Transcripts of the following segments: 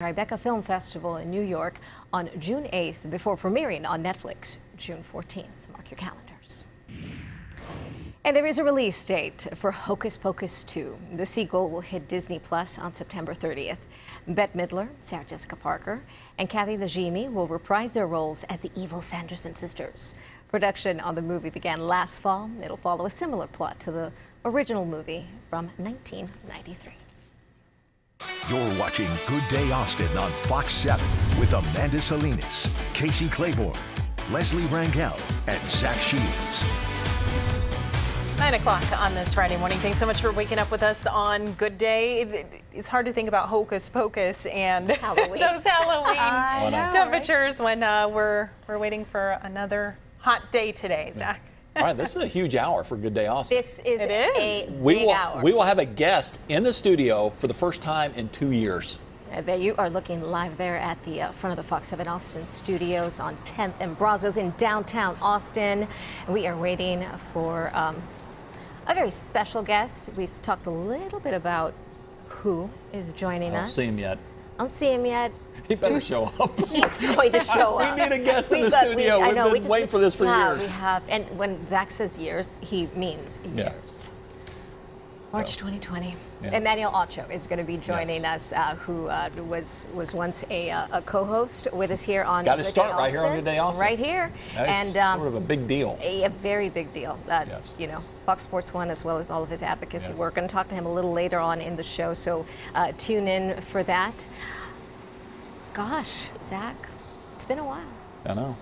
Tribeca Film Festival in New York on June 8th before premiering on Netflix June 14th. Mark your calendars. And there is a release date for Hocus Pocus 2. The sequel will hit Disney Plus on September 30th. Bette Midler, Sarah Jessica Parker, and Kathy Najimy will reprise their roles as the evil Sanderson sisters. Production on the movie began last fall. It'll follow a similar plot to the original movie from 1993. You're watching Good Day Austin on Fox 7 with Amanda Salinas, Casey Claiborne, Leslie Rangel, and Zach Shields. 9 o'clock on this Friday morning. Thanks so much for waking up with us on Good Day. It's hard to think about Hocus Pocus and Halloween. those Halloween temperatures when we're waiting for another hot day today, Zach. All right, this is a huge hour for Good Day Austin. This is a big hour. We will have a guest in the studio for the first time in 2 years. There you are looking live there at the front of the Fox 7 Austin studios on 10th and Brazos in downtown Austin. We are waiting for a very special guest. We've talked a little bit about who is joining us. I don't see him yet. I don't see him yet. He better show up. He's going to show up. We need a guest in the studio. We've been waiting for this for years. We have, and when Zach says years, he means years. March 2020. Yeah. Emmanuel Acho is going to be joining us, who was once a co-host with us here on Got to Good start Day right here on Austin. Good Day Austin. Right here. That's and sort of a big deal. A very big deal. Yes. You know, Fox Sports 1 as well as all of his advocacy work. We're going to talk to him a little later on in the show, so tune in for that. Gosh, Zach, it's been a while. I know.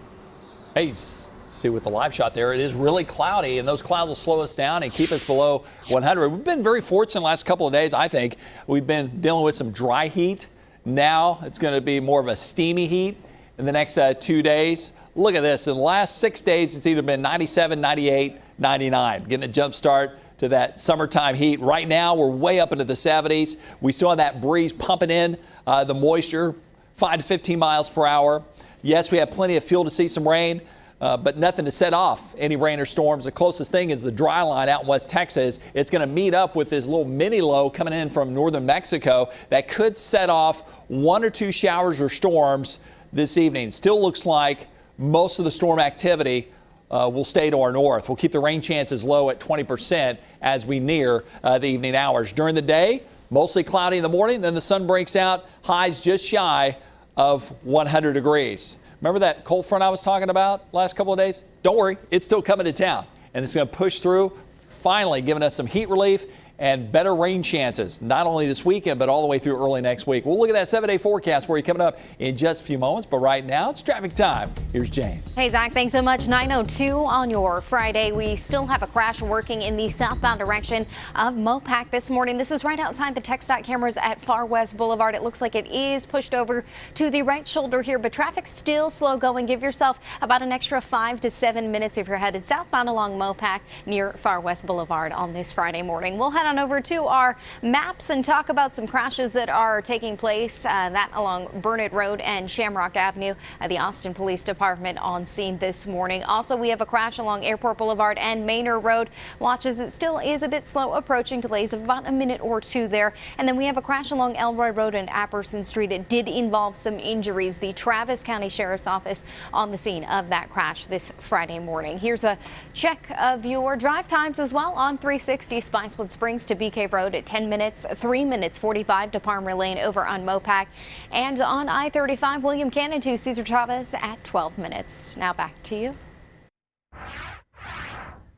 Hey, see with the live shot there, it is really cloudy, and those clouds will slow us down and keep us below 100. We've been very fortunate the last couple of days, I think. We've been dealing with some dry heat. Now it's going to be more of a steamy heat in the next 2 days. Look at this. In the last 6 days, it's either been 97, 98, 99, getting a jump start to that summertime heat. Right now, we're way up into the 70s. We still have that breeze pumping in the moisture, 5 to 15 miles per hour. Yes, we have plenty of fuel to see some rain, but nothing to set off any rain or storms. The closest thing is the dry line out in West Texas. It's going to meet up with this little mini low coming in from northern Mexico that could set off 1 or 2 showers or storms this evening. Still looks like most of the storm activity will stay to our north. We'll keep the rain chances low at 20% as we near the evening hours. During the day, mostly cloudy in the morning, then the sun breaks out, highs just shy of 100 degrees. Remember that cold front I was talking about last couple of days? Don't worry, it's still coming to town, and it's going to push through, finally giving us some heat relief and better rain chances, not only this weekend, but all the way through early next week. We'll look at that 7-day forecast for you coming up in just a few moments. But right now, it's traffic time. Here's Jane. Hey, Zach, thanks so much. 9:02 on your Friday. We still have a crash working in the southbound direction of Mopac this morning. This is right outside the TxDOT cameras at Far West Boulevard. It looks like it is pushed over to the right shoulder here, but traffic's still slow going. Give yourself about an extra 5 to 7 minutes if you're headed southbound along Mopac near Far West Boulevard on this Friday morning. We'll head on over to our maps and talk about some crashes that are taking place, that along Burnett Road and Shamrock Avenue. The Austin Police Department on scene this morning. Also, we have a crash along Airport Boulevard and Manor Road. Watch as it still is a bit slow approaching, delays of about a minute or two there. And then we have a crash along Elroy Road and Apperson Street. It did involve some injuries. The Travis County Sheriff's Office on the scene of that crash this Friday morning. Here's a check of your drive times as well on 360 Spicewood Springs to BK Road at 10 minutes, 3 minutes 45 to Palmer Lane over on Mopac, and on I-35 William Cannon to Cesar Chavez at 12 minutes. Now back to you.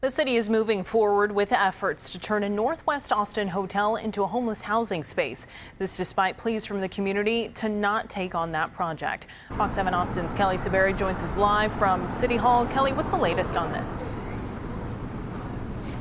The city is moving forward with efforts to turn a Northwest Austin hotel into a homeless housing space. This despite pleas from the community to not take on that project. Fox 7 Austin's Kelly Saberi joins us live from City Hall. Kelly, what's the latest on this?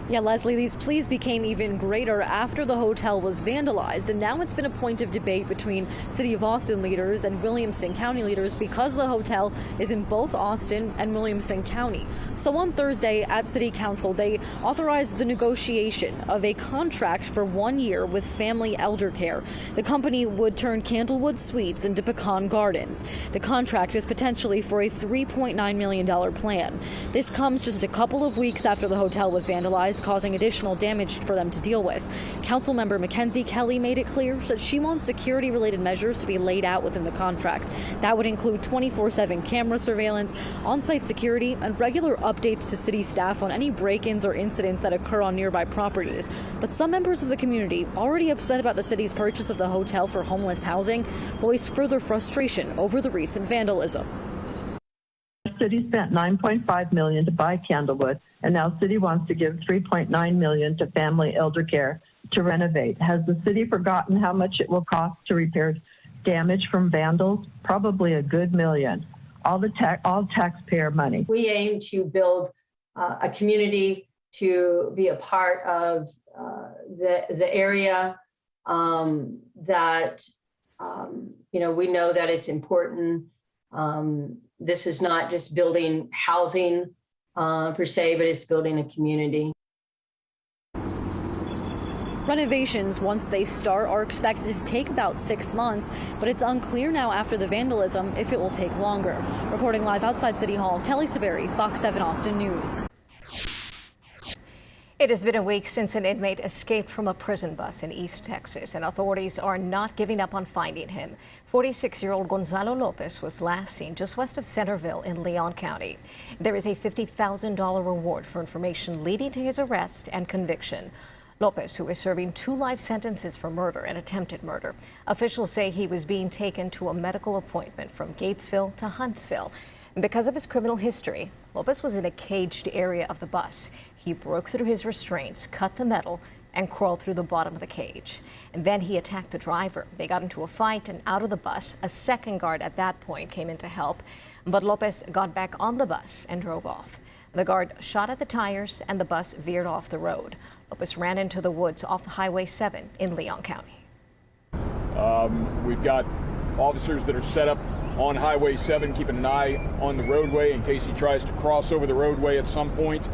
Yeah, Leslie, these pleas became even greater after the hotel was vandalized, and now it's been a point of debate between City of Austin leaders and Williamson County leaders because the hotel is in both Austin and Williamson County. So on Thursday at City Council, they authorized the negotiation of a contract for 1 year with Family Elder Care. The company would turn Candlewood Suites into Pecan Gardens. The contract is potentially for a $3.9 million plan. This comes just a couple of weeks after the hotel was vandalized debris, causing additional damage for them to deal with. Councilmember Mackenzie Kelly made it clear that she wants security-related measures to be laid out within the contract. That would include 24/7 camera surveillance, on-site security, and regular updates to city staff on any break-ins or incidents that occur on nearby properties. But some members of the community, already upset about the city's purchase of the hotel for homeless housing, voiced further frustration over the recent vandalism. The city spent $9.5 million to buy Candlewood, and now city wants to give $3.9 million to Family Elder Care to renovate. Has the city forgotten how much it will cost to repair damage from vandals? Probably a good $1 million. All taxpayer money. We aim to build a community to be a part of the area that we know that it's important. This is not just building housing per se, but it's building a community. Renovations, once they start, are expected to take about 6 months, but it's unclear now after the vandalism if it will take longer. Reporting live outside City Hall, Kelly Saberi, Fox 7 Austin News. It has been a week since an inmate escaped from a prison bus in East Texas, and authorities are not giving up on finding him. 46-year-old Gonzalo Lopez was last seen just west of Centerville in Leon County. There is a $50,000 reward for information leading to his arrest and conviction. Lopez, who is serving 2 life sentences for murder and attempted murder. Officials say he was being taken to a medical appointment from Gatesville to Huntsville. Because of his criminal history, Lopez was in a caged area of the bus. He broke through his restraints, cut the metal, and crawled through the bottom of the cage. And then he attacked the driver. They got into a fight and out of the bus. A second guard at that point came in to help, but Lopez got back on the bus and drove off. The guard shot at the tires and the bus veered off the road. Lopez ran into the woods off the Highway 7 in Leon County. We've got officers that are set up on Highway 7, keeping an eye on the roadway in case he tries to cross over the roadway at some point.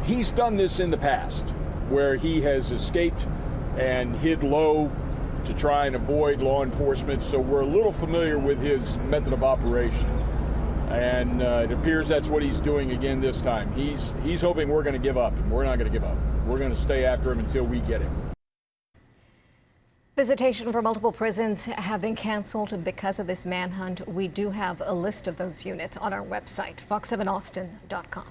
He's done this in the past, where he has escaped and hid low to try and avoid law enforcement, so we're a little familiar with his method of operation. And it appears that's what he's doing again this time. He's hoping we're going to give up, and we're not going to give up. We're going to stay after him until we get him. Visitation for multiple prisons have been canceled because of this manhunt. We do have a list of those units on our website, fox7austin.com.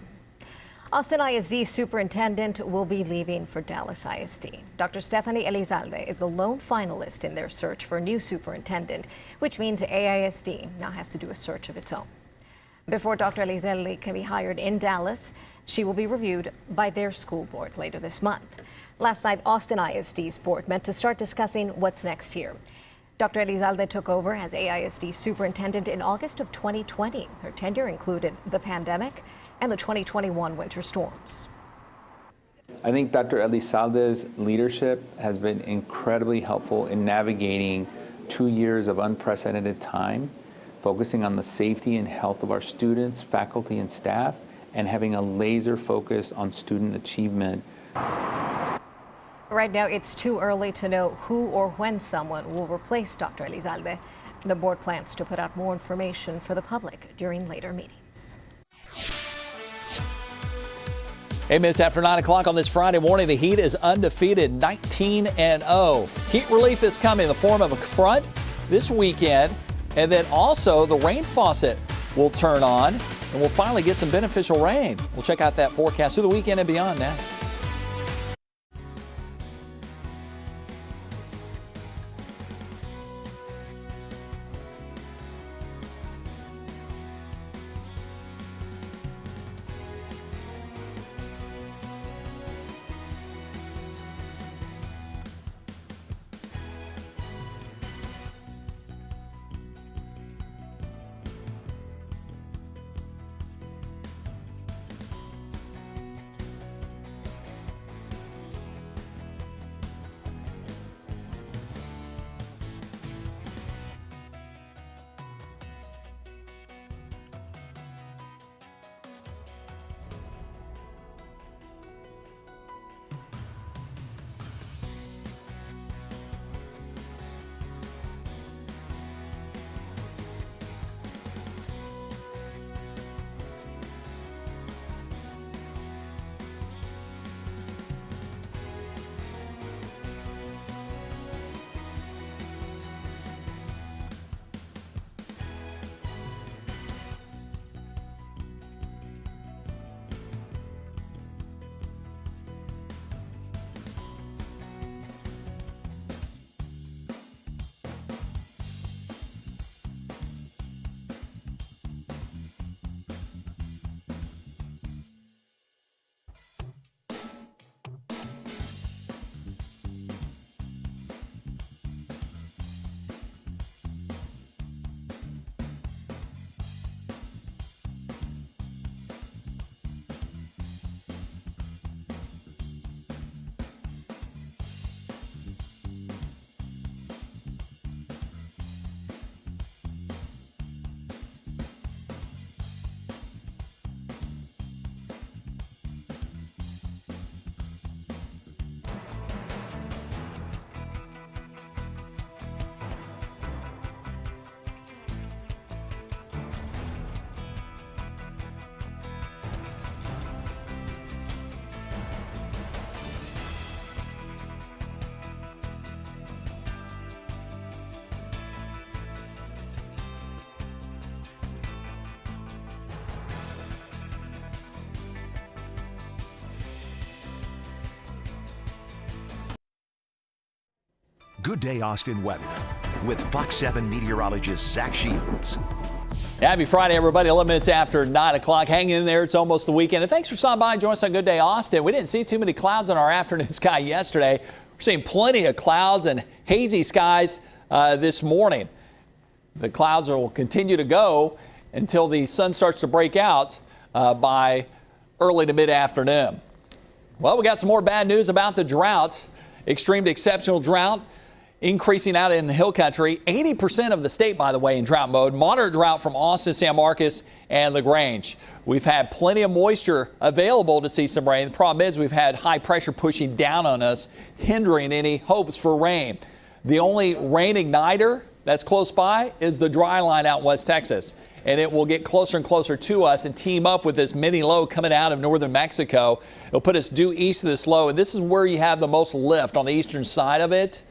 Austin ISD superintendent will be leaving for Dallas ISD. Dr. Stephanie Elizalde is the lone finalist in their search for a new superintendent, which means AISD now has to do a search of its own. Before Dr. Elizalde can be hired in Dallas, she will be reviewed by their school board later this month. Last night, Austin ISD's board met to start discussing what's next here. Dr. Elizalde took over as AISD superintendent in August of 2020. Her tenure included the pandemic and the 2021 winter storms. I think Dr. Elizalde's leadership has been incredibly helpful in navigating 2 years of unprecedented time, focusing on the safety and health of our students, faculty, and staff, and having a laser focus on student achievement. Right now, it's too early to know who or when someone will replace Dr. Elizalde. The board plans to put out more information for the public during later meetings. 8 minutes after 9 o'clock on this Friday morning, the Heat is undefeated, 19-0. Heat relief is coming in the form of a front this weekend, and then also the rain faucet will turn on, and we'll finally get some beneficial rain. We'll check out that forecast through the weekend and beyond next. Good Day Austin weather with Fox 7 meteorologist Zach Shields. Happy Friday, everybody. 11 minutes after 9 o'clock. Hang in there. It's almost the weekend. And thanks for stopping by and joining us on Good Day Austin. We didn't see too many clouds in our afternoon sky yesterday. We're seeing plenty of clouds and hazy skies this morning. The clouds will continue to go until the sun starts to break out by early to mid-afternoon. Well, we got some more bad news about the drought. Extreme to exceptional drought increasing out in the hill country. 80% of the state, by the way, in drought mode. Moderate drought from Austin, San Marcos, and LaGrange. We've had plenty of moisture available to see some rain. The problem is we've had high pressure pushing down on us, hindering any hopes for rain. The only rain igniter that's close by is the dry line out in West Texas. And it will get closer and closer to us and team up with this mini low coming out of northern Mexico. It'll put us due east of this low, and this is where you have the most lift on the eastern side of it.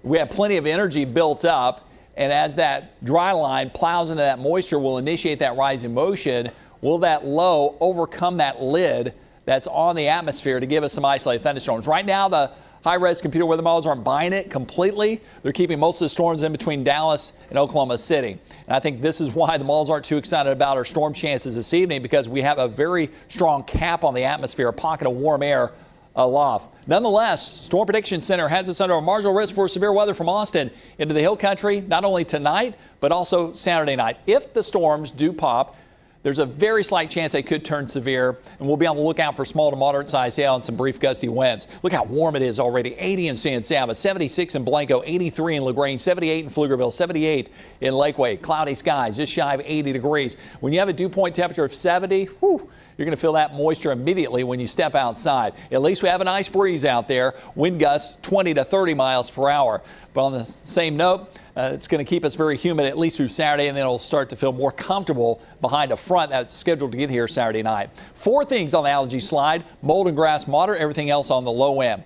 We have plenty of energy built up, and as that dry line plows into that moisture, will initiate that rising motion. Will that low overcome that lid that's on the atmosphere to give us some isolated thunderstorms? Right now, the high-res computer weather models aren't buying it completely. They're keeping most of the storms in between Dallas and Oklahoma City. And I think this is why the models aren't too excited about our storm chances this evening, because we have a very strong cap on the atmosphere, a pocket of warm air aloft. Nonetheless, Storm Prediction Center has us under a marginal risk for severe weather from Austin into the hill country, not only tonight, but also Saturday night. If the storms do pop, there's a very slight chance they could turn severe, and we'll be on the lookout for small to moderate sized hail and some brief gusty winds. Look how warm it is already. 80 in San Saba, 76 in Blanco, 83 in LaGrange, 78 in Pflugerville, 78 in Lakeway. Cloudy skies, just shy of 80 degrees. When you have a dew point temperature of 70, whew, you're going to feel that moisture immediately when you step outside. At least we have a nice breeze out there. Wind gusts 20 to 30 miles per hour. But on the same note, it's going to keep us very humid at least through Saturday, and then it'll start to feel more comfortable behind a front that's scheduled to get here Saturday night. 4 things on the allergy slide: mold and grass moderate, everything else on the low end.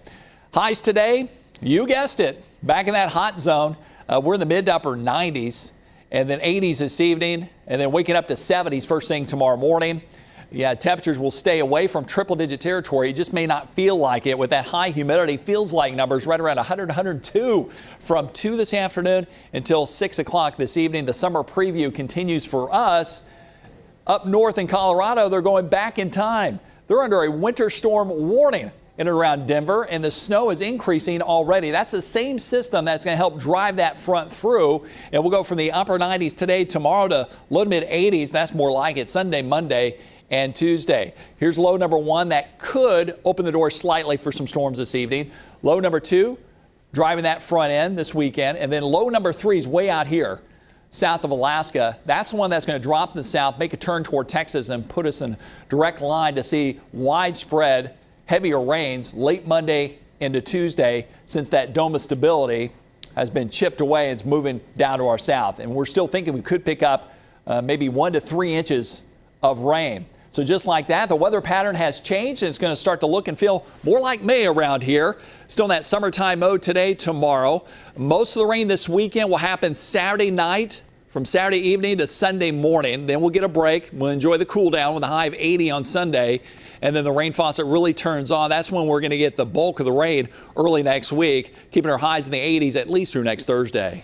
Highs today, you guessed it, back in that hot zone. We're in the mid to upper 90s, and then 80s this evening, and then waking up to 70s first thing tomorrow morning. Yeah, temperatures will stay away from triple-digit territory. It just may not feel like it with that high humidity. Feels like numbers right around 100, 102 from 2 this afternoon until 6 o'clock this evening. The summer preview continues for us. Up north in Colorado, they're going back in time. They're under a winter storm warning in and around Denver, and the snow is increasing already. That's the same system that's going to help drive that front through. And we'll go from the upper 90s today, tomorrow to low to mid 80s. That's more like it Sunday, Monday, and Tuesday. Here's low number 1 that could open the door slightly for some storms this evening. Low number 2 driving that front end this weekend. And then low number 3 is way out here south of Alaska. That's the one that's going to drop in the south, make a turn toward Texas, and put us in direct line to see widespread heavier rains late Monday into Tuesday, since that dome of stability has been chipped away and it's moving down to our south. And we're still thinking we could pick up maybe 1 to 3 inches of rain. So just like that, the weather pattern has changed, and it's going to start to look and feel more like May around here. Still in that summertime mode today, tomorrow. Most of the rain this weekend will happen Saturday night, from Saturday evening to Sunday morning. Then we'll get a break. We'll enjoy the cool down with a high of 80 on Sunday. And then the rain faucet really turns on. That's when we're going to get the bulk of the rain early next week, keeping our highs in the 80s at least through next Thursday.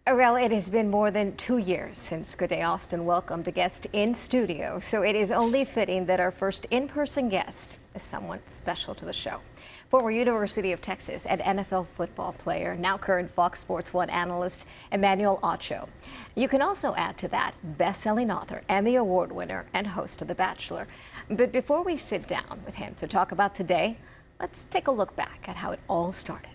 Well, it has been more than 2 years since Good Day Austin welcomed a guest in studio, so it is only fitting that our first in-person guest is someone special to the show. Former University of Texas and NFL football player, now current Fox Sports 1 analyst, Emmanuel Acho. You can also add to that best-selling author, Emmy Award winner, and host of The Bachelor. But before we sit down with him to talk about today, let's take a look back at how it all started.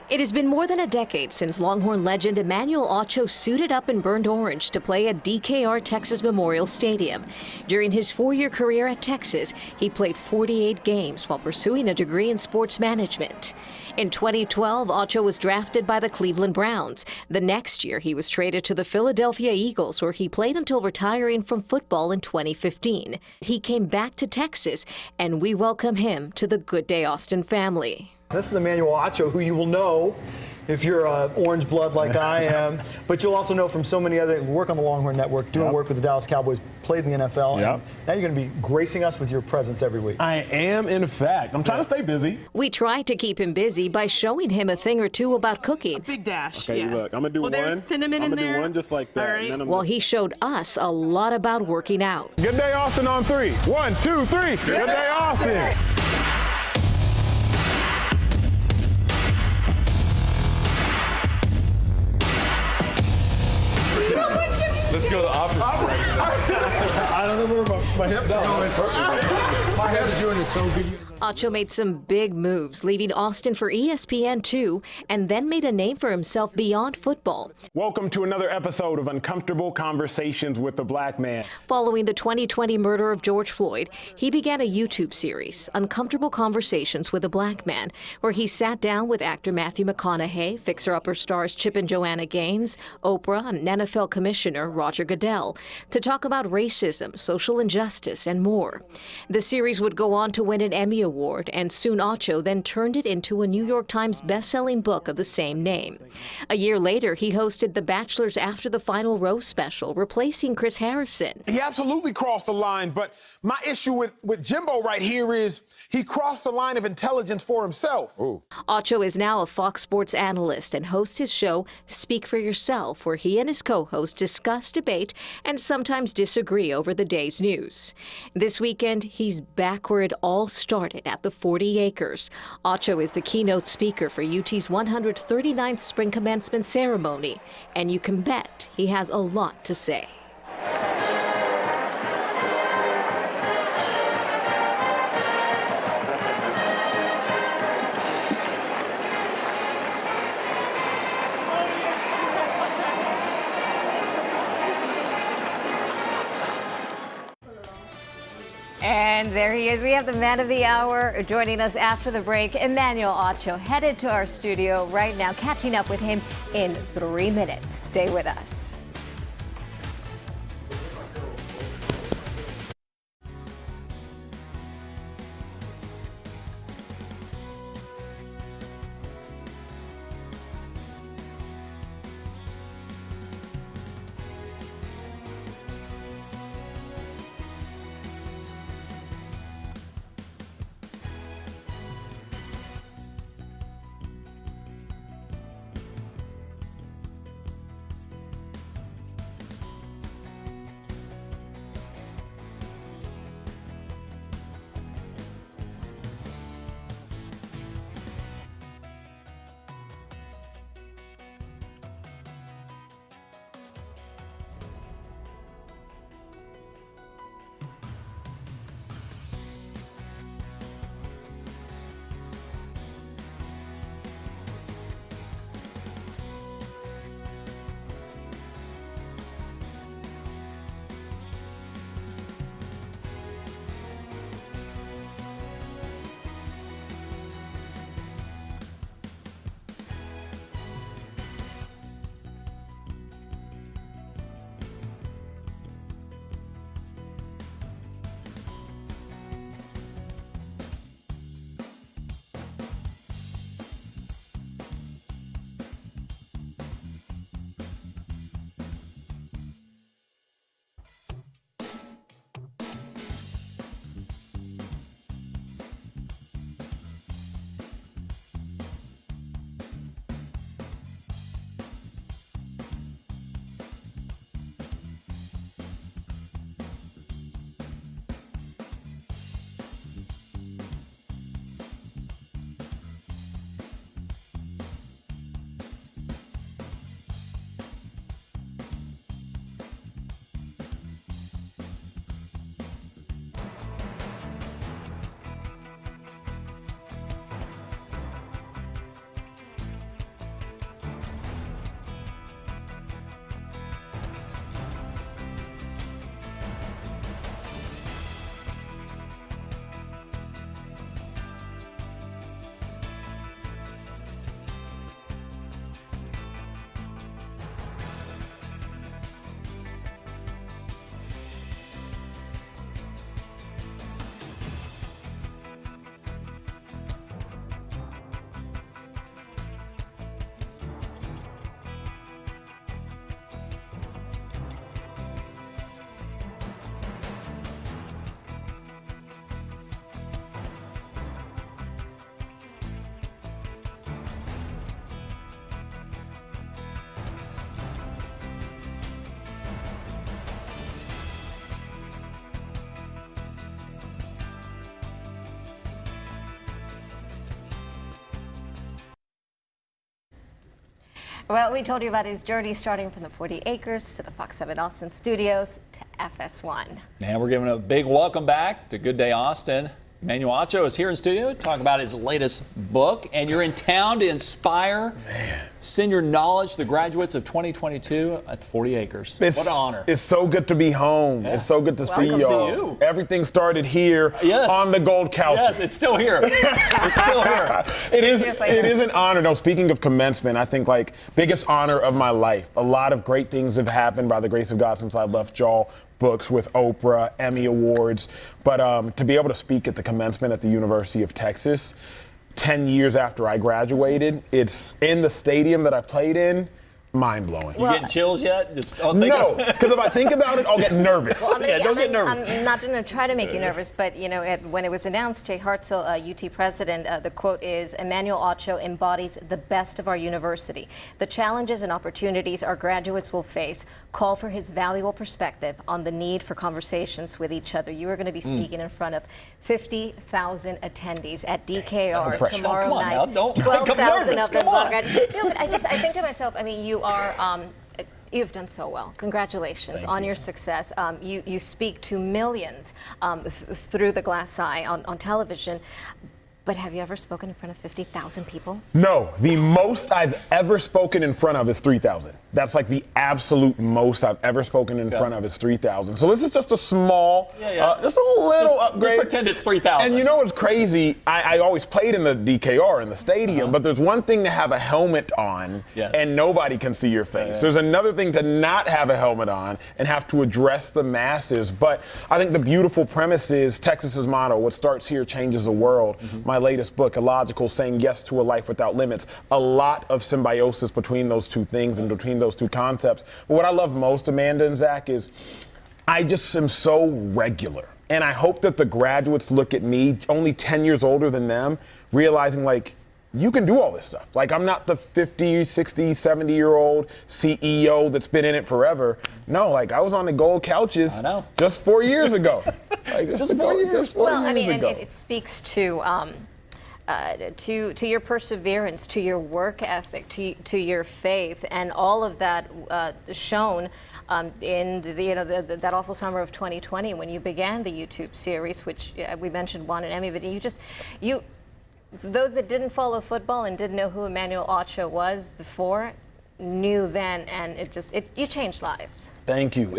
It has been more than a decade since Longhorn legend Emmanuel Acho suited up in burnt orange to play at DKR Texas Memorial Stadium. During his 4-year career at Texas, he played 48 games while pursuing a degree in sports management. In 2012, Acho was drafted by the Cleveland Browns. The next year, he was traded to the Philadelphia Eagles, where he played until retiring from football in 2015. He came back to Texas, and we welcome him to the Good Day Austin family. This is Emmanuel Acho, who you will know if you're orange blood like I am. But you'll also know from so many other work on the Longhorn Network, doing work with the Dallas Cowboys, played in the NFL. And now you're going to be gracing us with your presence every week. I am, in fact. I'm trying to stay busy. We tried to keep him busy by showing him a thing or two about cooking. Big dash. Okay, look, I'm going to do one. There's cinnamon I'm in going to there. do one just like that. All right. And then While he showed us a lot about working out. Good day, Austin, on 3. 1, 2, 3. Good day, Austin. Let's go the opposite. I don't know where my hips are going. My head is doing it so good. Acho made some big moves, leaving Austin for ESPN2, and then made a name for himself beyond football. Welcome to another episode of Uncomfortable Conversations with the Black Man. Following the 2020 murder of George Floyd, he began a YouTube series, Uncomfortable Conversations with a Black Man, where he sat down with actor Matthew McConaughey, fixer-upper stars Chip and Joanna Gaines, Oprah, and NFL Commissioner Roger Goodell to talk about racism, social injustice, and more. The series would go on to win an Emmy Award, and soon Acho then turned it into a New York Times best-selling book of the same name. A year later, he hosted The Bachelor's After the Final Rose special, replacing Chris Harrison. He absolutely crossed the line, but my issue with Jimbo right here is he crossed the line of intelligence for himself. Ooh. Acho is now a Fox Sports analyst and hosts his show Speak for Yourself, where he and his co-host discuss, debate, and sometimes disagree over the day's news. This weekend, he's back where it all started, at the 40 acres. Acho is the keynote speaker for UT's 139th spring commencement ceremony, and you can bet he has a lot to say. And there he is. We have the man of the hour joining us after the break, Emmanuel Acho, headed to our studio right now, catching up with him in 3 minutes. Stay with us. Well, we told you about his journey starting from the 40 acres to the Fox 7 Austin studios to FS1. And we're giving a big welcome back to Good Day Austin. Emmanuel Acho is here in studio to talk about his latest book, and you're in town to inspire, send your knowledge to the graduates of 2022 at 40 acres. What an honor. It's so good to be home. Yeah. It's so good to see y'all. Everything started here on the gold couches. Yes, it's still here. It's still here. It is an honor. No, speaking of commencement, I think like biggest honor of my life. A lot of great things have happened by the grace of God since I left y'all. Books with Oprah, Emmy Awards, but to be able to speak at the commencement at the University of Texas 10 years after I graduated, it's in the stadium that I played in, mind-blowing. You getting chills yet? No, because if I think about it, I'll get nervous. Well, don't get nervous. I'm not going to try to make you nervous, but you know, when it was announced, Jay Hartzell, UT president, the quote is, Emmanuel Acho embodies the best of our university. The challenges and opportunities our graduates will face call for his valuable perspective on the need for conversations with each other. You are going to be speaking in front of 50,000 attendees at DKR tomorrow night. 12,000 of them. No, but I think to myself, I mean, you've done so well. Congratulations on your success. You speak to millions through the glass eye on television. But have you ever spoken in front of 50,000 people? No, the most I've ever spoken in front of is 3,000. That's like the absolute most I've ever spoken in front of is 3,000. So this is just a small, just a little upgrade. Just pretend it's 3,000. And you know what's crazy? I always played in the DKR in the stadium, but there's one thing to have a helmet on and nobody can see your face. There's another thing to not have a helmet on and have to address the masses. But I think the beautiful premise is Texas's motto, what starts here changes the world. My latest book, Illogical, saying yes to a life without limits. A lot of symbiosis between those two things and between those two concepts. But what I love most, Amanda and Zach, is I just am so regular. And I hope that the graduates look at me, only 10 years older than them, realizing like, you can do all this stuff. Like, I'm not the 50, 60, 70-year-old CEO that's been in it forever. No, like, I was on the gold couches just 4 years ago. Like, just 4 years ago. Well, I mean, and it speaks to your perseverance, to your work ethic, to your faith, and all of that shown in that awful summer of 2020 when you began the YouTube series, which we mentioned won an Emmy, but those that didn't follow football and didn't know who Emmanuel Acho was before knew then, and you changed lives. Thank you.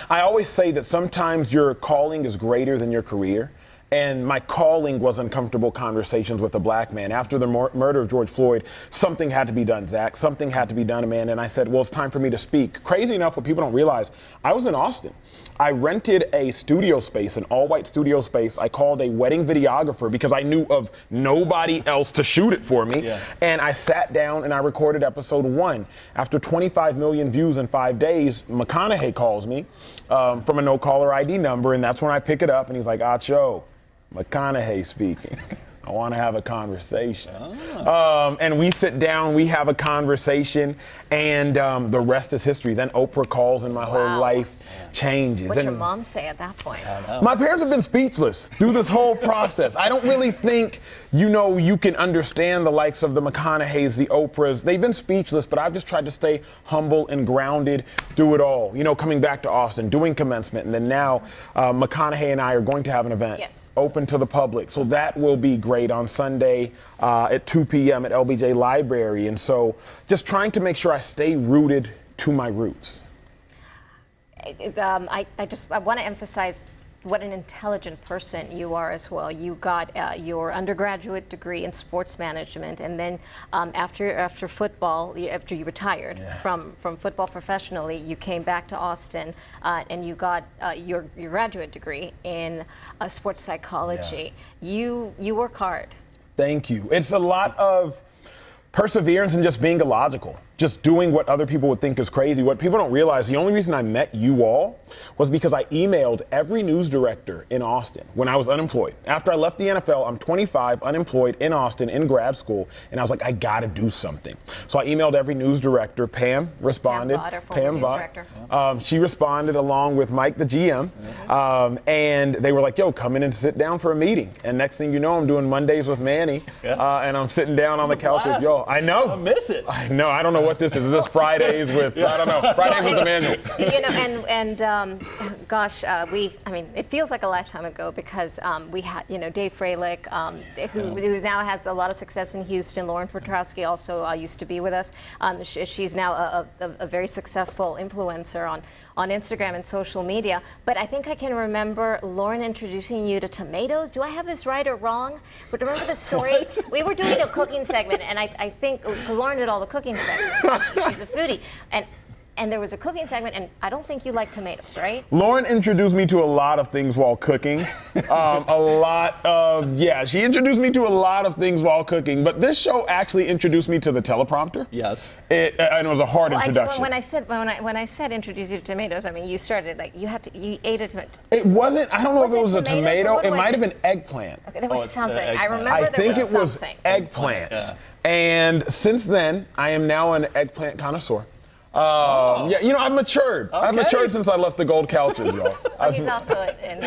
I always say that sometimes your calling is greater than your career. And my calling was uncomfortable conversations with a black man. After the murder of George Floyd, something had to be done, Zach. Something had to be done, Amanda. And I said, well, it's time for me to speak. Crazy enough, what people don't realize, I was in Austin. I rented a studio space, an all-white studio space. I called a wedding videographer because I knew of nobody else to shoot it for me. And I sat down and I recorded episode 1. After 25 million views in 5 days, McConaughey calls me from a no-caller ID number, and that's when I pick it up, and he's like, Acho, McConaughey speaking. I want to have a conversation. And we sit down, we have a conversation, and the rest is history. Then Oprah calls and my whole life changes. What's your mom say at that point? My parents have been speechless through this whole process. I don't really think, you can understand the likes of the McConaughey's, the Oprahs. They've been speechless, but I've just tried to stay humble and grounded through it all. Coming back to Austin, doing commencement, and then now McConaughey and I are going to have an event open to the public. So that will be great on Sunday at 2 p.m. at LBJ Library. And so just trying to make sure I stay rooted to my roots. I want to emphasize what an intelligent person you are as well. You got your undergraduate degree in sports management, and then after football, after you retired from football professionally, you came back to Austin and you got your graduate degree in sports psychology. You work hard. Thank you. It's a lot of perseverance and just being illogical. Just doing what other people would think is crazy. What people don't realize, the only reason I met you all was because I emailed every news director in Austin when I was unemployed. After I left the NFL, I'm 25, unemployed in Austin, in grad school, and I was like, I gotta do something. So I emailed every news director. Pam responded. Pam Vaught. She responded along with Mike, the GM, and they were like, yo, come in and sit down for a meeting. And next thing you know, I'm doing Mondays with Manny, and I'm sitting down on the couch with y'all. I know. I miss it. I know. I don't know what this is. Is this Fridays with, I don't know, Fridays with Emmanuel. You know, gosh, I mean, it feels like a lifetime ago because we had, you know, Dave Freilich, who now has a lot of success in Houston. Lauren Petrowski also used to be with us. She's now a very successful influencer on Instagram and social media. But I think I can remember Lauren introducing you to tomatoes. Do I have this right or wrong? But remember the story? We were doing a cooking segment, and I think, because Lauren did all the cooking segments, she's a foodie. And there was a cooking segment, and I don't think you like tomatoes, right? Lauren introduced me to a lot of things while cooking. She introduced me to a lot of things while cooking. But this show actually introduced me to the teleprompter. Yes. And it was a hard introduction. When I said introduce you to tomatoes, I mean, you started, like, you ate a tomato. It wasn't, I don't know if it was a tomato. It might have it? been eggplant. Okay, there was something. I remember I there think was it was something. eggplant. Yeah. And since then, I am now an eggplant connoisseur. Yeah, you know, I've matured. Okay. I've matured since I left the gold couches, y'all. Well, he's also in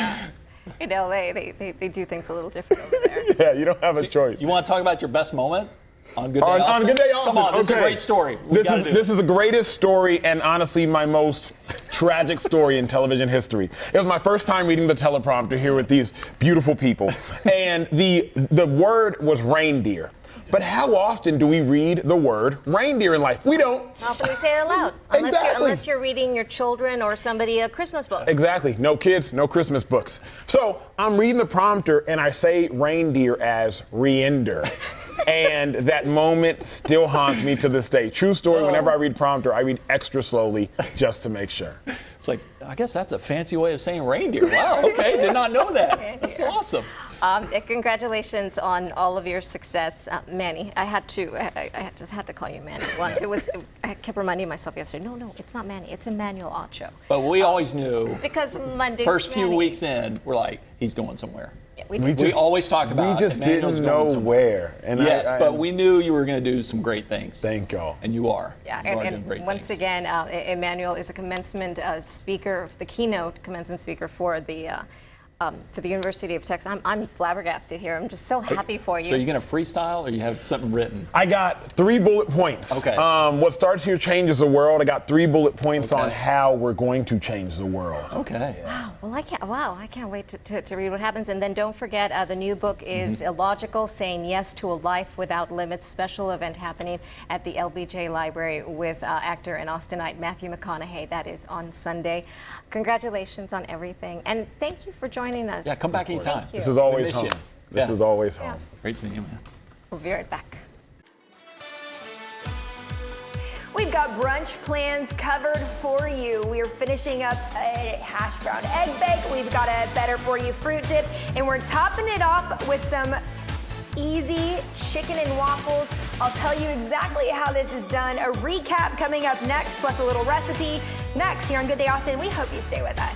LA. They do things a little different over there. Yeah, you don't have a choice. You want to talk about your best moment on Good Day Austin? On Good Day Austin. Come on, this is a great story. This is the greatest story and honestly my most tragic story in television history. It was my first time reading the teleprompter here with these beautiful people. And the word was reindeer. But how often do we read the word reindeer in life? We don't. How often do we say it aloud? Unless you're reading your children or somebody a Christmas book. Exactly. No kids, no Christmas books. So I'm reading the prompter and I say reindeer as reinder. And that moment still haunts me to this day. True story, whenever I read prompter, I read extra slowly just to make sure. It's like, I guess that's a fancy way of saying reindeer. Wow, okay, did not know that. That's awesome. Congratulations on all of your success, Manny. I just had to call you Manny once. I kept reminding myself yesterday, no, it's not Manny, it's Emmanuel Acho. But we always knew, because Monday, first few weeks in, we're like, he's going somewhere. Yeah, we always talked about we just Emmanuel's didn't know where. And yes, but we knew you were going to do some great things. Thank y'all. And you are. Yeah, you are doing and great once things. again, Emmanuel is a commencement speaker, the keynote commencement speaker for the University of Texas. I'm flabbergasted here. I'm just so happy for you. So you're going to freestyle or you have something written? I got 3 bullet points. Okay. What starts here changes the world. I got 3 bullet points on how we're going to change the world. Okay. Wow. Well, I can't wait to read what happens. And then don't forget, the new book is Illogical, Saying Yes to a Life Without Limits. Special event happening at the LBJ Library with actor and Austinite Matthew McConaughey. That is on Sunday. Congratulations on everything. And thank you for joining us. Yeah, come back anytime. This is always home. This is always home. Great seeing you, man. We'll be right back. We've got brunch plans covered for you. We're finishing up a hash brown egg bake. We've got a better for you fruit dip, and we're topping it off with some easy chicken and waffles. I'll tell you exactly how this is done. A recap coming up next, plus a little recipe next here on Good Day Austin. We hope you stay with us.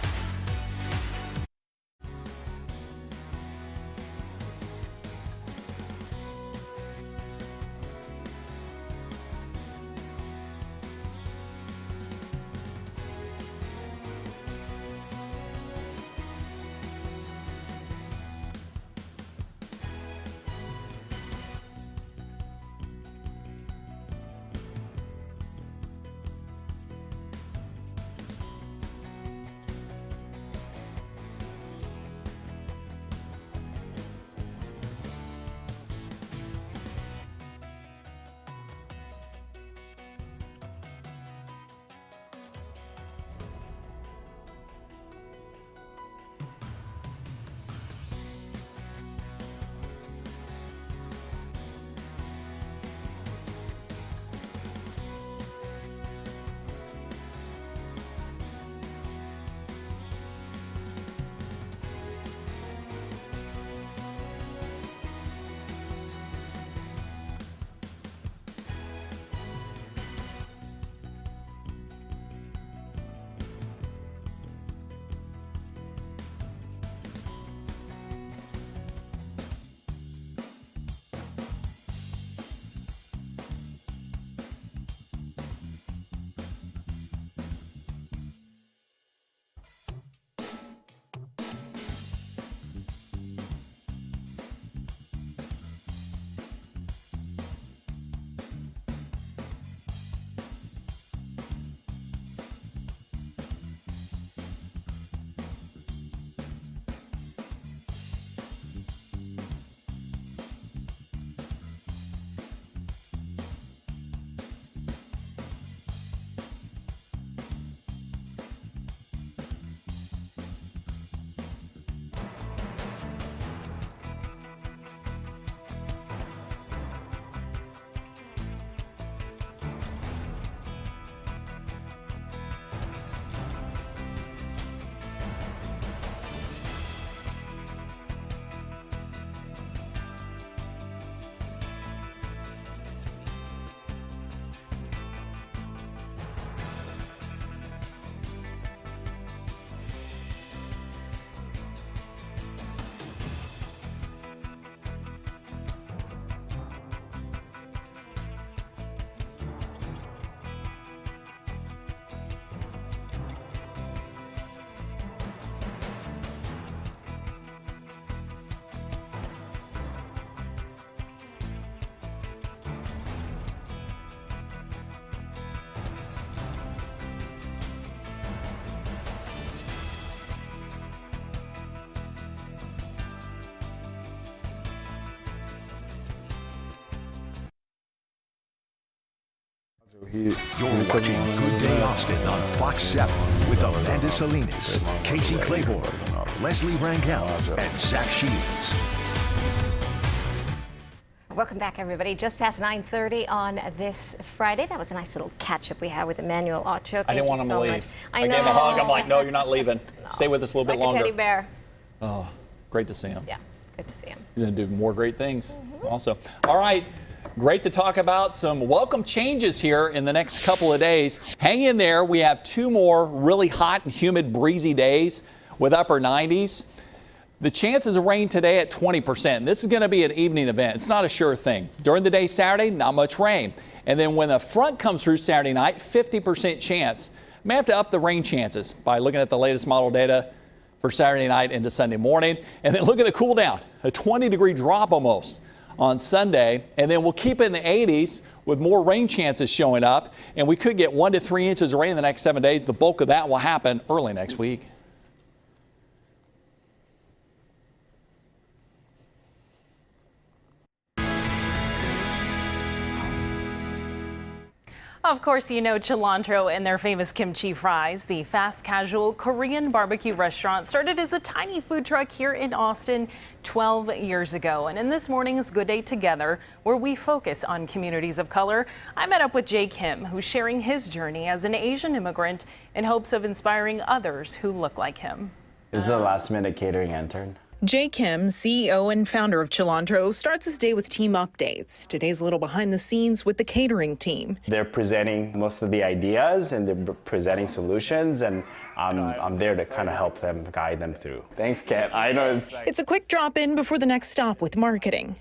You're watching Good Day Austin on Fox 7 with Amanda Salinas, Casey Claiborne, Leslie Rangel, and Zach Shields. Welcome back, everybody. Just past 9:30 on this Friday. That was a nice little catch-up we had with Emmanuel Acho. I didn't want him to leave. I gave him a hug. I'm like, no, you're not leaving. Stay with us a little bit longer. Like a teddy bear. Oh, great to see him. Yeah, good to see him. He's going to do more great things also. All right, great to talk about some welcome changes here in the next couple of days. Hang in there. We have 2 more really hot and humid, breezy days with upper 90s. The chances of rain today at 20%. This is going to be an evening event. It's not a sure thing. During the day Saturday, not much rain. And then when the front comes through Saturday night, 50% chance. May have to up the rain chances by looking at the latest model data for Saturday night into Sunday morning. And then look at the cool down, a 20-degree drop almost on Sunday. And then we'll keep it in the 80s with more rain chances showing up. And we could get 1 to 3 inches of rain in the next 7 days. The bulk of that will happen early next week. Of course, you know Cilantro and their famous kimchi fries. The fast casual Korean barbecue restaurant started as a tiny food truck here in Austin 12 years ago. And in this morning's Good Day Together, where we focus on communities of color, I met up with Jay Kim, who's sharing his journey as an Asian immigrant in hopes of inspiring others who look like him. This is a last-minute catering intern. Jay Kim, CEO and founder of Cilantro, starts his day with team updates. Today's a little behind the scenes with the catering team. They're presenting most of the ideas and they're presenting solutions, and I'm there to kind of help them, guide them through. Thanks, Kat. I know it's a quick drop in before the next stop with marketing.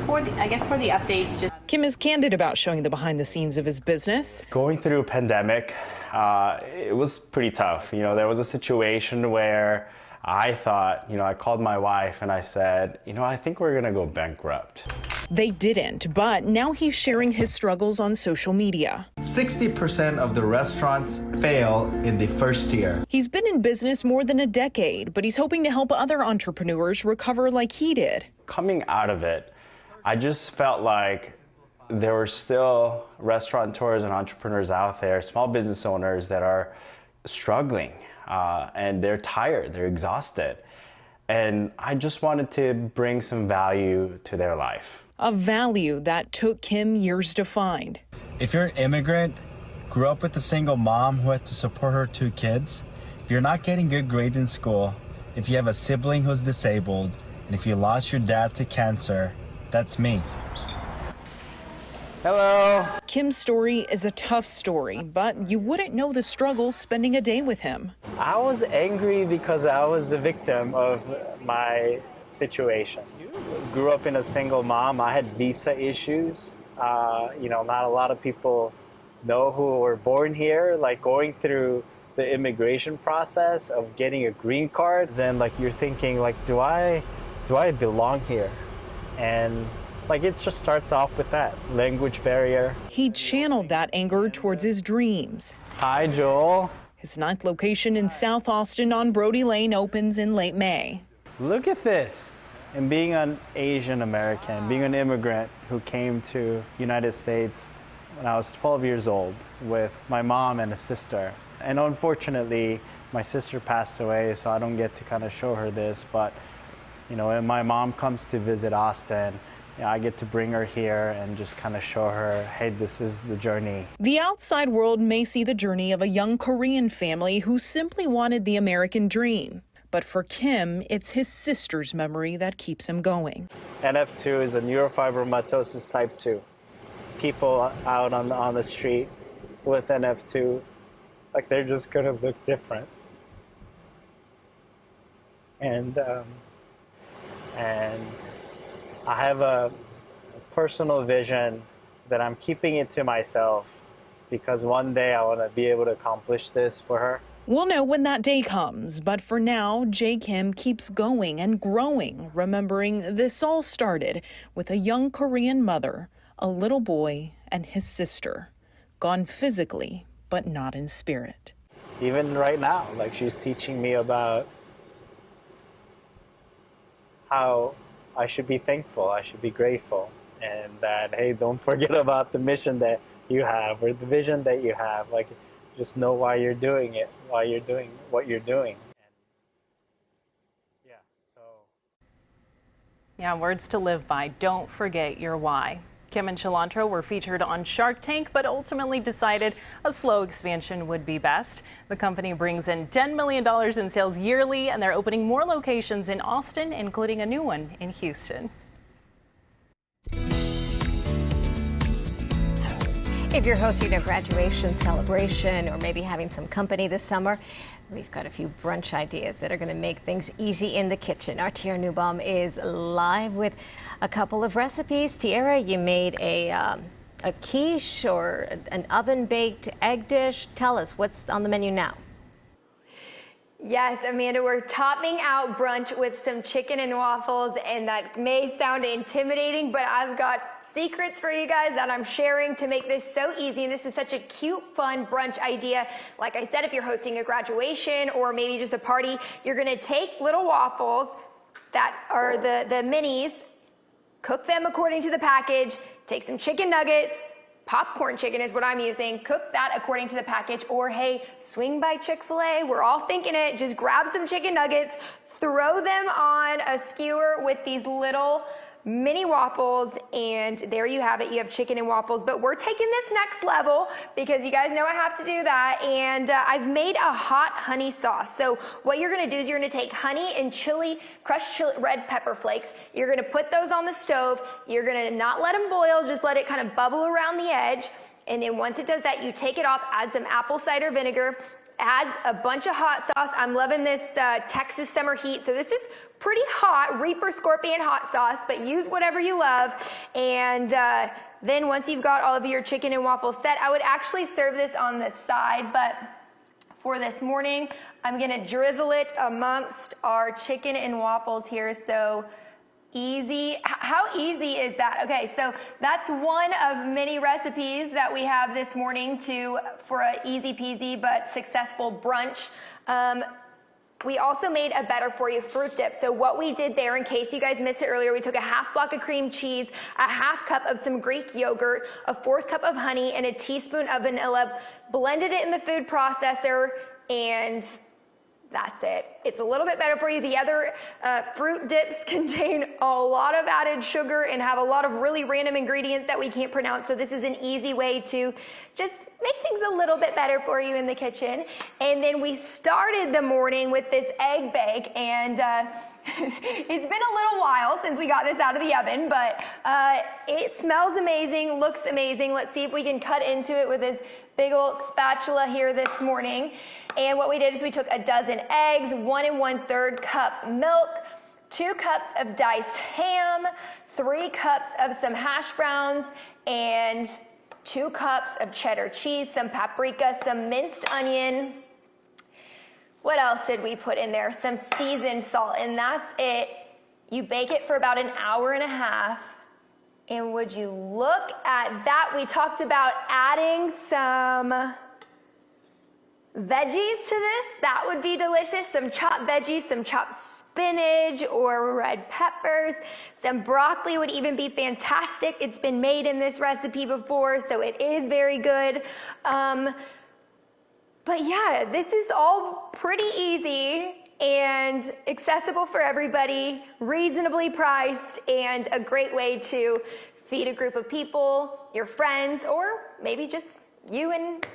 For the updates, Kim is candid about showing the behind the scenes of his business. Going through a pandemic, it was pretty tough. You know, there was a situation where I thought, I called my wife and I said, I think we're gonna go bankrupt. They didn't, but now he's sharing his struggles on social media. 60% of the restaurants fail in the first year. He's been in business more than a decade, but he's hoping to help other entrepreneurs recover like he did. Coming out of it, I just felt like there were still restaurateurs and entrepreneurs out there, small business owners that are struggling. And they're tired, they're exhausted. And I just wanted to bring some value to their life. A value that took Kim years to find. If you're an immigrant, grew up with a single mom who had to support her 2 kids, if you're not getting good grades in school, if you have a sibling who's disabled, and if you lost your dad to cancer, that's me. Hello. Kim's story is a tough story, but you wouldn't know the struggles spending a day with him. I was angry because I was the victim of my situation. Grew up in a single mom. I had visa issues. Not a lot of people know who were born here, like going through the immigration process of getting a green card. Then you're thinking do I belong here? And it just starts off with that language barrier. He channeled that anger towards his dreams. Hi, Joel. His 9th location in South Austin on Brody Lane opens in late May. Look at this. And being an Asian American, being an immigrant who came to the United States when I was 12 years old with my mom and a sister. And unfortunately, my sister passed away, so I don't get to kind of show her this. But, when my mom comes to visit Austin, I get to bring her here and just kind of show her, hey, this is the journey. The outside world may see the journey of a young Korean family who simply wanted the American dream. But for Kim, it's his sister's memory that keeps him going. NF2 is a neurofibromatosis type 2. People out on the street with NF2, they're just gonna look different. And I have a personal vision that I'm keeping it to myself because one day I want to be able to accomplish this for her. We'll know when that day comes, but for now, Jay Kim keeps going and growing, remembering this all started with a young Korean mother, a little boy, and his sister, gone physically, but not in spirit. Even right now, she's teaching me about how I should be thankful, I should be grateful. and that, hey, don't forget about the mission that you have or the vision that you have. Like, just know why you're doing it, why you're doing what you're doing. Yeah, words to live by. Don't forget your why. Kim and Cilantro were featured on Shark Tank, but ultimately decided a slow expansion would be best. The company brings in $10 million in sales yearly, and they're opening more locations in Austin, including a new one in Houston. If you're hosting a graduation celebration or maybe having some company this summer, we've got a few brunch ideas that are going to make things easy in the kitchen. Our Tiara Newbaum is live with a couple of recipes. Tiara, you made a quiche or an oven-baked egg dish. Tell us, what's on the menu now? Yes, Amanda, we're topping out brunch with some chicken and waffles, and that may sound intimidating, but I've got secrets for you guys that I'm sharing to make this so easy. And this is such a cute, fun brunch idea. Like I said, if you're hosting a graduation or maybe just a party, you're gonna take little waffles that are the minis, cook them according to the package, take some chicken nuggets, popcorn chicken is what I'm using, cook that according to the package, or hey, swing by Chick-fil-A, we're all thinking it, just grab some chicken nuggets, throw them on a skewer with these little mini waffles, and there you have it. You have chicken and waffles, but we're taking this next level because you guys know I have to do that, and I've made a hot honey sauce. So what you're gonna do is you're gonna take honey and crushed chili, red pepper flakes. You're gonna put those on the stove. You're gonna not let them boil, just let it kind of bubble around the edge. And then once it does that, you take it off, add some apple cider vinegar, add a bunch of hot sauce. I'm loving this Texas summer heat. So this is pretty hot, Reaper Scorpion hot sauce, but use whatever you love. And then once you've got all of your chicken and waffles set, I would actually serve this on the side, but for this morning, I'm gonna drizzle it amongst our chicken and waffles here. So easy. How easy is that? Okay, so that's one of many recipes that we have this morning for an easy peasy but successful brunch. We also made a better for you fruit dip. So what we did there, in case you guys missed it earlier, we took a half block of cream cheese, a half cup of some Greek yogurt, a 1/4 cup of honey, and a teaspoon of vanilla, blended it in the food processor, and that's it. It's a little bit better for you. The other fruit dips contain a lot of added sugar and have a lot of really random ingredients that we can't pronounce. So this is an easy way to just make things a little bit better for you in the kitchen. And then we started the morning with this egg bake, and it's been a little while since we got this out of the oven, but it smells amazing, looks amazing. Let's see if we can cut into it with this big old spatula here this morning. And what we did is we took a dozen eggs, 1 1/3 cup milk, 2 cups of diced ham, 3 cups of some hash browns, and 2 cups of cheddar cheese, some paprika, some minced onion. What else did we put in there? Some seasoned salt, and that's it. You bake it for about 1.5 hours. And would you look at that? We talked about adding some veggies to this. That would be delicious. Some chopped veggies, some chopped spinach or red peppers. Some broccoli would even be fantastic. It's been made in this recipe before, so it is very good. But yeah, this is all pretty easy and accessible for everybody, reasonably priced, and a great way to feed a group of people, your friends, or maybe just you and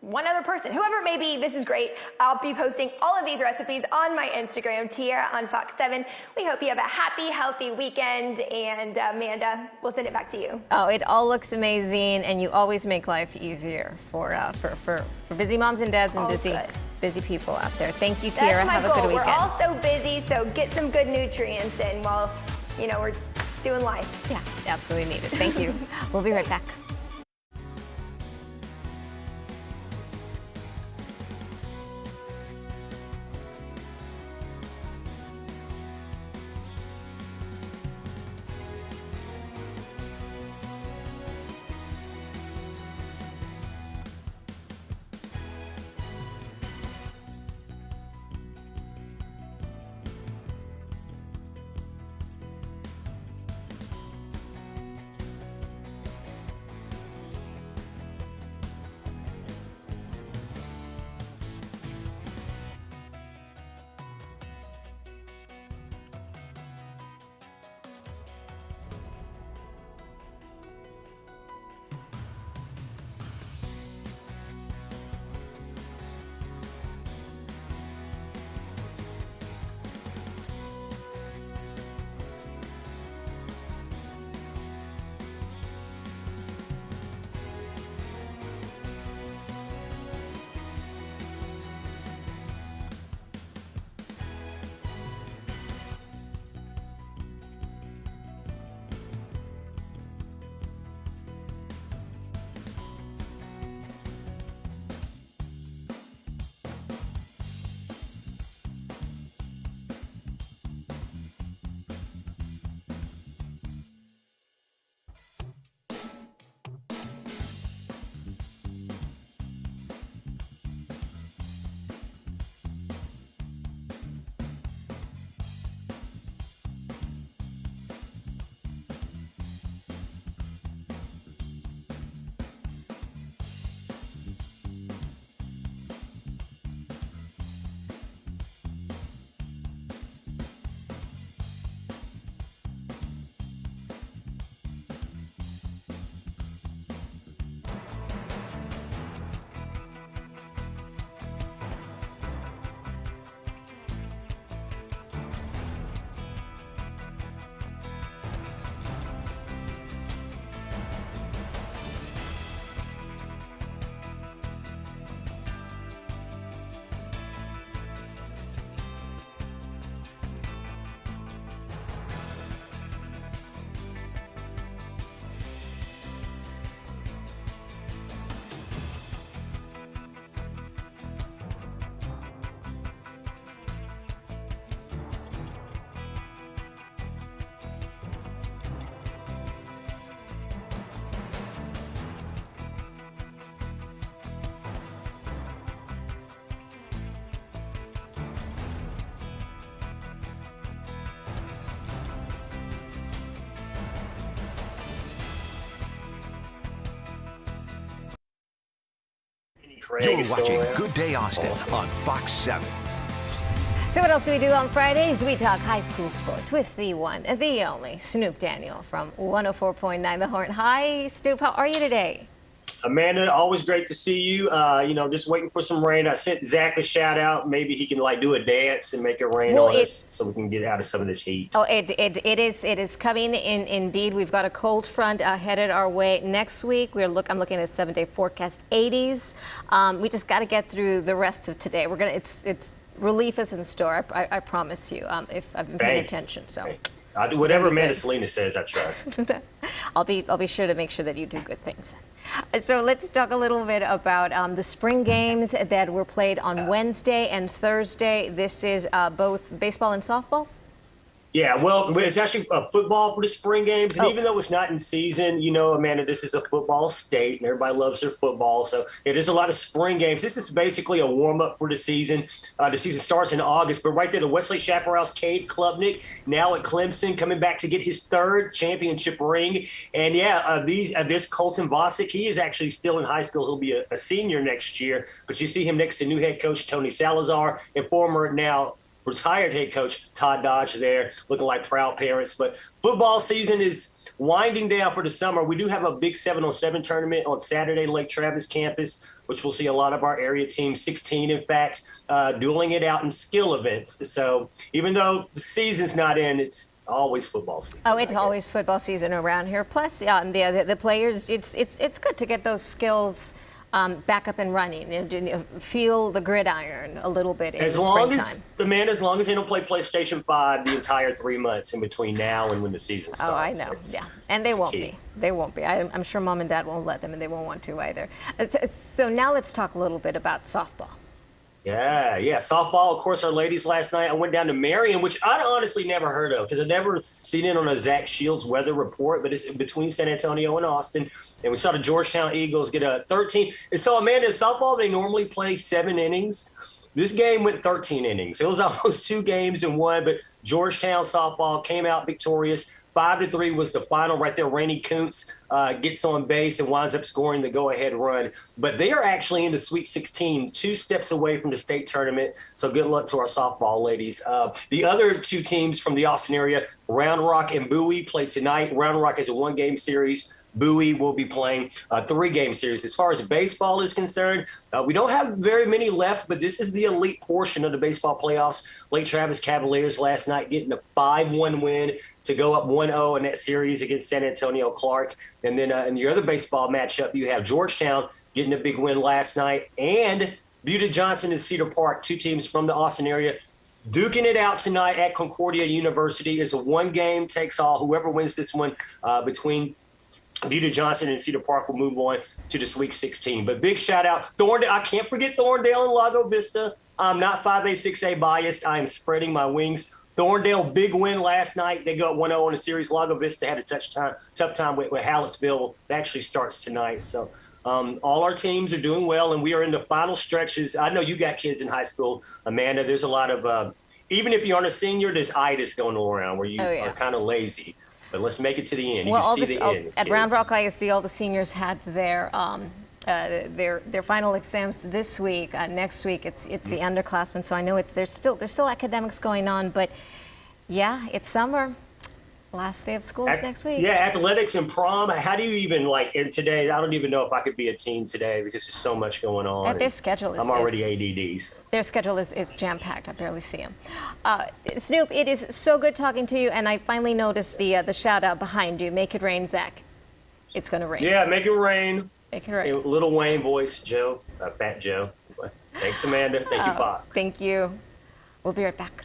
one other person, whoever it may be. This is great. I'll be posting all of these recipes on my Instagram, Tiara on Fox 7. We hope you have a happy, healthy weekend, and Amanda, we'll send it back to you. Oh, it all looks amazing, and you always make life easier for busy moms and dads and busy people out there. Thank you, Tiara. That's my have goal. a good weekend. We're all so busy, so get some good nutrients in while we're doing life. Yeah, absolutely needed. Thank you. We'll be right back. Craig You're is still watching around. Good Day Austin on Fox 7. So what else do we do on Fridays? We talk high school sports with the one, the only, Snoop Daniel from 104.9 The Horn. Hi, Snoop. How are you today? Amanda, always great to see you. Just waiting for some rain. I sent Zach a shout out. Maybe he can do a dance and make it rain on us so we can get out of some of this heat. Oh, it is coming in. Indeed, we've got a cold front headed our way next week. I'm looking at a 7-day forecast, 80s. We just got to get through the rest of today. It's relief is in store. I promise you. If I've been paying attention, so. I'll do whatever Amanda Salinas says. I trust. I'll be sure to make sure that you do good things. So let's talk a little bit about the spring games that were played on Wednesday and Thursday. This is both baseball and softball. Yeah, well, it's actually football for the spring games. And even though it's not in season, Amanda, this is a football state and everybody loves their football. So it is a lot of spring games. This is basically a warm up for the season. The season starts in August. But right there, the Westlake Chaparral's Cade Klubnik, now at Clemson, coming back to get his third championship ring. And there's Colton Bosick. He is actually still in high school. He'll be a senior next year. But you see him next to new head coach Tony Salazar and former now retired head coach Todd Dodge there, looking like proud parents. But football season is winding down for the summer. We do have a big 7-on-7 tournament on Saturday, Lake Travis campus, which we'll see a lot of our area teams, 16 in fact, dueling it out in skill events. So even though the season's not in, it's always football season. Oh, it's always football season around here. Plus, the players, it's good to get those skills back up and running and feel the gridiron a little bit in the springtime. As long as they don't play PlayStation 5 the entire 3 months in between now and when the season starts. Oh, I know. Yeah, and they won't be. They won't be. I'm sure mom and dad won't let them, and they won't want to either. So now let's talk a little bit about softball. Yeah. Softball, of course, our ladies last night. I went down to Marion, which I'd honestly never heard of because I've never seen it on a Zach Shields weather report, but it's between San Antonio and Austin. And we saw the Georgetown Eagles get a 13. And so, Amanda, in softball, they normally play 7 innings. This game went 13 innings. It was almost 2 games in one, but Georgetown softball came out victorious. 5-3 was the final right there. Rainey Kuntz gets on base and winds up scoring the go-ahead run. But they are actually in the Sweet 16, 2 steps away from the state tournament. So good luck to our softball ladies. The other 2 teams from the Austin area, Round Rock and Bowie, play tonight. Round Rock is a 1-game series. Bowie will be playing a 3-game series. As far as baseball is concerned, we don't have very many left, but this is the elite portion of the baseball playoffs. Lake Travis Cavaliers last night getting a 5-1 win to go up 1-0 in that series against San Antonio Clark. And then in your other baseball matchup, you have Georgetown getting a big win last night, and Buda Johnson and Cedar Park, 2 teams from the Austin area, duking it out tonight at Concordia University. It's a 1-game takes all. Whoever wins this one between Buda Johnson and Cedar Park will move on to the Sweet 16. But big shout out, Thorndale. I can't forget Thorndale and Lago Vista. I'm not 5A, 6A biased. I am spreading my wings. Thorndale, big win last night. They go up 1-0 in the series. Lago Vista had a tough time with Hallettsville. It actually starts tonight. So all our teams are doing well, and we are in the final stretches. I know you got kids in high school, Amanda. There's a lot of, even if you aren't a senior, there's itis going around where you are kind of lazy. But let's make it to the end. You can see the end. At Round Rock ISD, all the seniors had their final exams this week. Next week, it's the underclassmen. So I know there's still academics going on, but yeah, it's summer. Last day of school is next week. Yeah, athletics and prom. How do you even in today? I don't even know if I could be a teen today because there's so much going on. Their schedule is. I'm already ADD. Their schedule is jam-packed. I barely see them. Snoop, it is so good talking to you, and I finally noticed the shout-out behind you. Make it rain, Zach. It's going to rain. Yeah, make it rain. Make it rain. Little Wayne voice, Joe, Fat Joe. Thanks, Amanda. Thank you, Fox. Thank you. We'll be right back.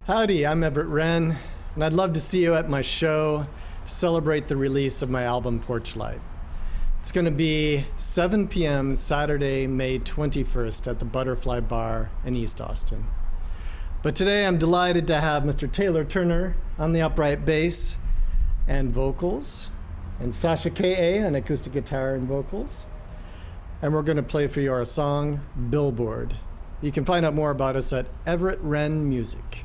Howdy, I'm Everett Wren, and I'd love to see you at my show to celebrate the release of my album Porch Light. It's going to be 7 p.m. Saturday, May 21st at the Butterfly Bar in East Austin. But today I'm delighted to have Mr. Taylor Turner on the upright bass and vocals, and Sasha K.A. on acoustic guitar and vocals. And we're going to play for you our song, Billboard. You can find out more about us at Everett Wren Music.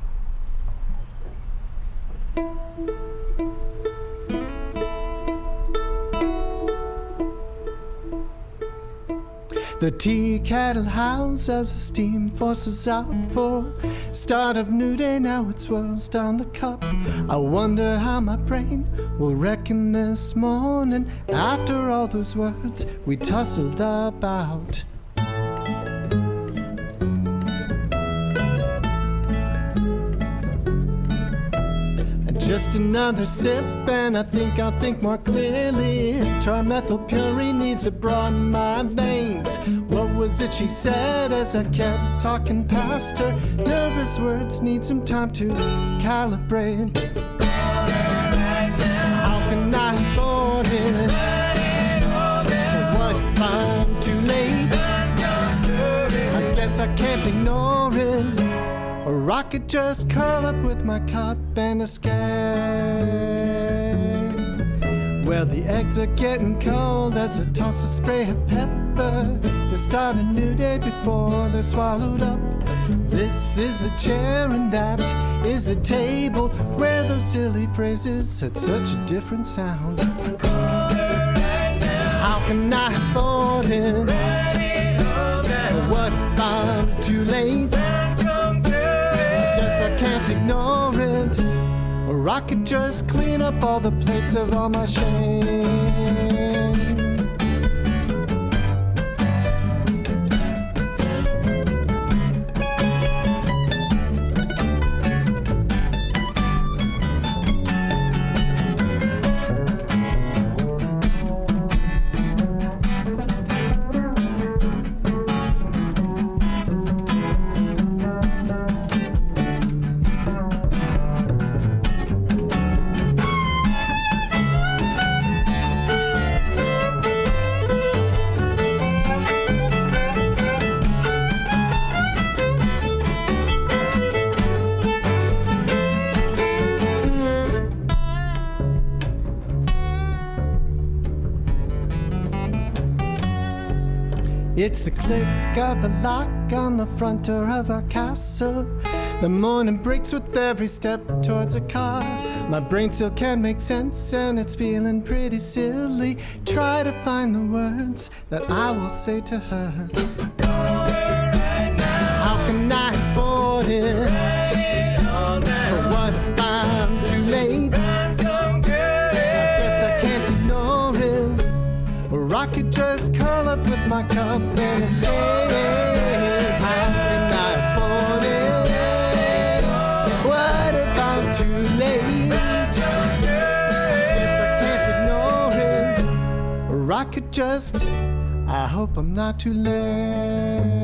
The tea kettle howls as the steam forces out for start of new day. Now it swirls down the cup. I wonder how my brain will reckon this morning after all those words we tussled about. Just another sip and I think I'll think more clearly. Trimethylpurine needs to broaden my veins. What was it she said as I kept talking past her? Nervous words need some time to calibrate. How can I afford it? What if I'm too late? I guess I can't ignore it. Or I could just curl up with my cup and escape. Well, the eggs are getting cold as I toss a spray of pepper to start a new day before they're swallowed up. This is the chair and that is the table where those silly phrases had such a different sound. How can I afford it? What if I'm too late? I can't ignore it, or I could just clean up all the plates of all my shame. It's the click of a lock on the front door of our castle. The morning breaks with every step towards a car. My brain still can't make sense and it's feeling pretty silly. Try to find the words that I will say to her. How can I afford it? Or what if I'm too late? I guess I can't ignore it. Or I could just curl up with my cup and escape. How can I afford it? What if I'm too late? Guess I can't ignore it. Or I could just, I hope I'm not too late.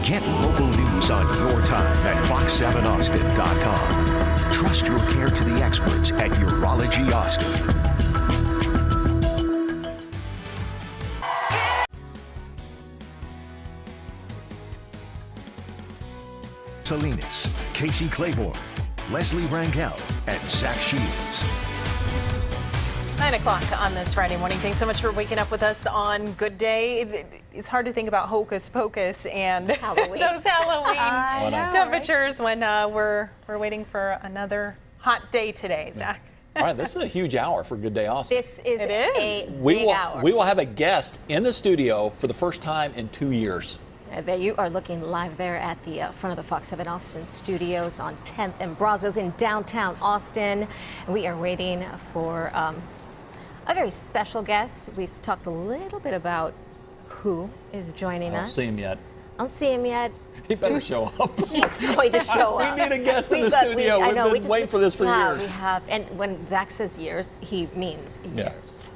Get local news on your time at fox7austin.com. Trust your care to the experts at Urology Austin. Salinas, Casey Claiborne, Leslie Rangel, and Zach Shields. 9 o'clock on this Friday morning. Thanks so much for waking up with us on Good Day. It's hard to think about hocus pocus and Halloween. those Halloween I know, temperatures when we're waiting for another hot day today, Zach. All right, this is a huge hour for Good Day Austin. This is a We big hour. will have a guest in the studio for the first time in 2 years. There you are looking live there at the front of the Fox 7 Austin studios on 10th and Brazos in downtown Austin. We are waiting for a very special guest. We've talked a little bit about who is joining us. I don't see him yet. I don't see him yet. He better show up. He's going to show up. We need a guest in the studio. We've been waiting for this for years. We have, and when Zach says years, he means years.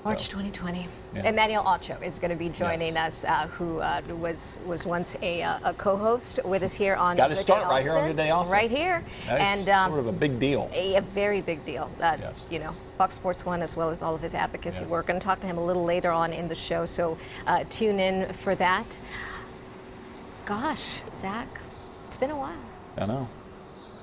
March 2020. Yeah. Emmanuel Acho is going to be joining us, who was once a co-host with us here on Got to Good start Day right here on Austin. Good Day Austin. Right here. That's and sort of a big deal. A very big deal. You know, Fox Sports 1 as well as all of his advocacy work. We're going to talk to him a little later on in the show, so tune in for that. Gosh, Zach, it's been a while. I know.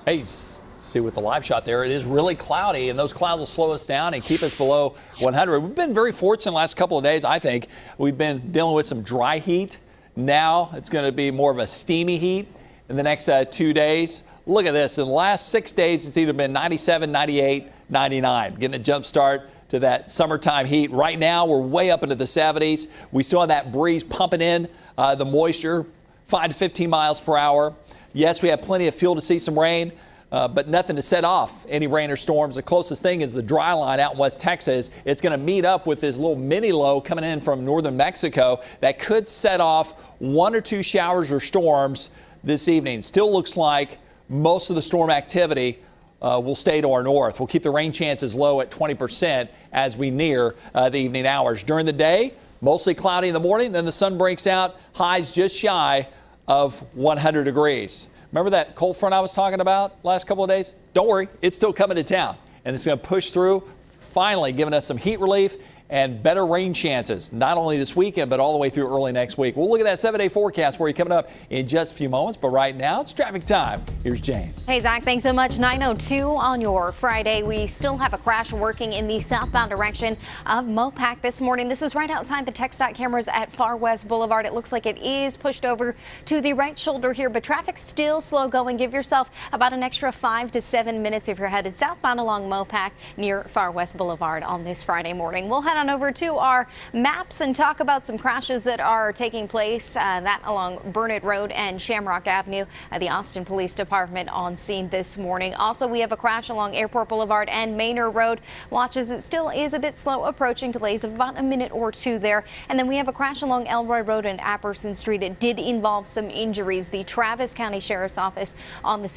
Hey, see with the live shot there, it is really cloudy, and those clouds will slow us down and keep us below 100. We've been very fortunate the last couple of days, I think. We've been dealing with some dry heat. Now it's going to be more of a steamy heat in the next 2 days. Look at this. In the last 6 days, it's either been 97, 98, 99. Getting a jump start to that summertime heat. Right now, we're way up into the 70s. We still have that breeze pumping in the moisture, 5 to 15 miles per hour. Yes, we have plenty of fuel to see some rain. But nothing to set off any rain or storms. The closest thing is the dry line out in West Texas. It's going to meet up with this little mini low coming in from northern Mexico that could set off 1 or 2 showers or storms this evening. Still looks like most of the storm activity will stay to our north. We'll keep the rain chances low at 20% as we near the evening hours. During the day, mostly cloudy in the morning, then the sun breaks out, highs just shy of 100 degrees. Remember that cold front I was talking about last couple of days? Don't worry, it's still coming to town, and it's going to push through, finally giving us some heat relief and better rain chances, not only this weekend, but all the way through early next week. We'll look at that 7-day forecast for you coming up in just a few moments, but right now it's traffic time. Here's Jane. Hey, Zach, thanks so much. 9:02 on your Friday. We still have a crash working in the southbound direction of Mopac this morning. This is right outside the TxDOT cameras at Far West Boulevard. It looks like it is pushed over to the right shoulder here, but traffic's still slow going. Give yourself about an extra 5 to 7 minutes if you're headed southbound along Mopac near Far West Boulevard on this Friday morning. We'll head on over to our maps and talk about some crashes that are taking place, that along Burnett Road and Shamrock Avenue. The Austin Police Department on scene this morning. Also, we have a crash along Airport Boulevard and Manor Road. Watch as it still is a bit slow approaching, delays of about a minute or two there. And then we have a crash along Elroy Road and Apperson Street. It did involve some injuries. The Travis County Sheriff's Office on the scene.